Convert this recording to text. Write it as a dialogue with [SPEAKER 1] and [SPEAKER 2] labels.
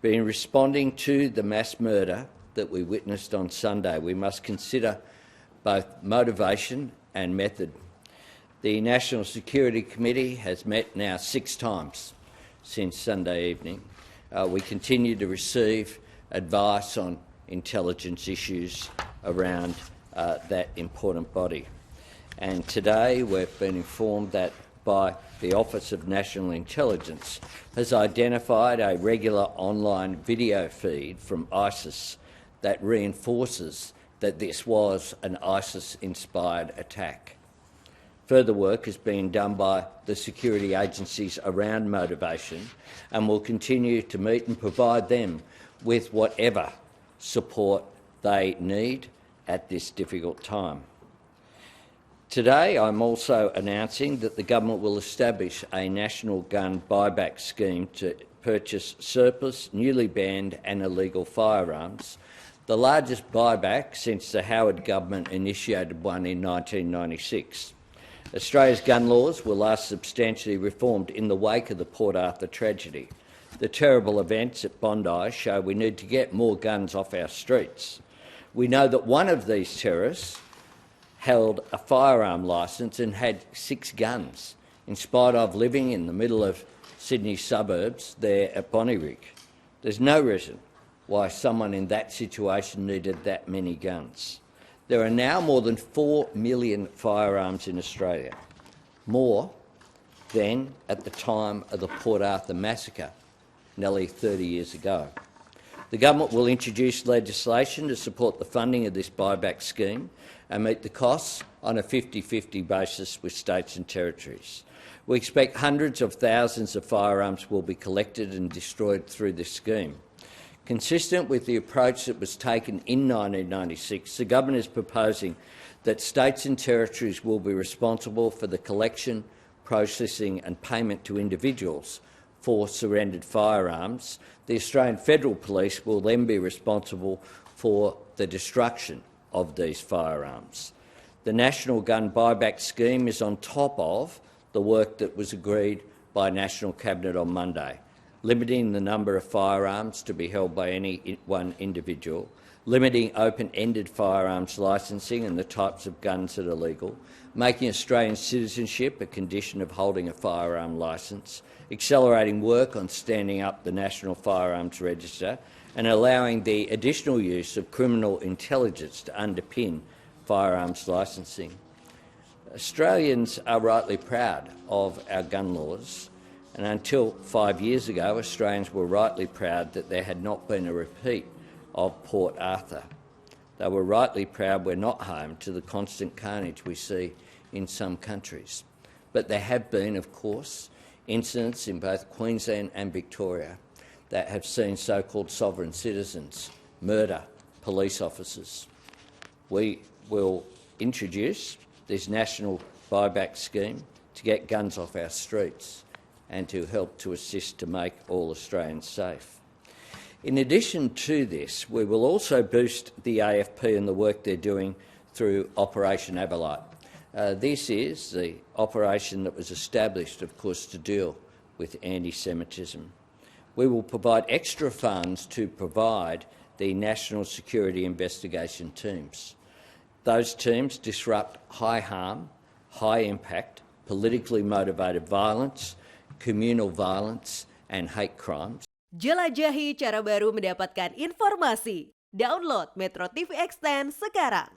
[SPEAKER 1] In responding to the mass murder that we witnessed on Sunday, we must consider both motivation and method. The National Security Committee has met now 6 times since Sunday evening. We continue to receive advice on intelligence issues around that important body. And today we've been informed that by the Office of National Intelligence has identified a regular online video feed from ISIS that reinforces that this was an ISIS-inspired attack. Further work is being done by the security agencies around motivation, and will continue to meet and provide them with whatever support they need at this difficult time. Today, I'm also announcing that the government will establish a national gun buyback scheme to purchase surplus, newly banned and illegal firearms, the largest buyback since the Howard government initiated one in 1996. Australia's gun laws were last substantially reformed in the wake of the Port Arthur tragedy. The terrible events at Bondi show we need to get more guns off our streets. We know that one of these terrorists held a firearm licence and had 6 guns, in spite of living in the middle of Sydney suburbs there at Bondi Beach. There's no reason why someone in that situation needed that many guns. There are now more than 4 million firearms in Australia, more than at the time of the Port Arthur massacre, nearly 30 years ago. The government will introduce legislation to support the funding of this buyback scheme and meet the costs on a 50-50 basis with states and territories. We expect hundreds of thousands of firearms will be collected and destroyed through this scheme. Consistent with the approach that was taken in 1996, the government is proposing that states and territories will be responsible for the collection, processing and payment to individuals for surrendered firearms. The Australian Federal Police will then be responsible for the destruction of these firearms. The National Gun Buyback Scheme is on top of the work that was agreed by National Cabinet on Monday, limiting the number of firearms to be held by any one individual, limiting open-ended firearms licensing and the types of guns that are legal, making Australian citizenship a condition of holding a firearm licence, accelerating work on standing up the National Firearms Register, and allowing the additional use of criminal intelligence to underpin firearms licensing. Australians are rightly proud of our gun laws, and until 5 years ago, Australians were rightly proud that there had not been a repeat of Port Arthur. They were rightly proud we're not home to the constant carnage we see in some countries. But there have been, of course, incidents in both Queensland and Victoria that have seen so-called sovereign citizens murder police officers. We will introduce this national buyback scheme to get guns off our streets and to help to assist to make all Australians safe. In addition to this, we will also boost the AFP and the work they're doing through Operation Avalite. This is the operation that was established, of course, to deal with anti-Semitism. We will provide extra funds to provide the National Security Investigation Teams. Those teams disrupt high harm, high impact, politically motivated violence, communal violence and hate crimes.
[SPEAKER 2] Jelajahi cara baru mendapatkan informasi. Download MetroTV Extend sekarang.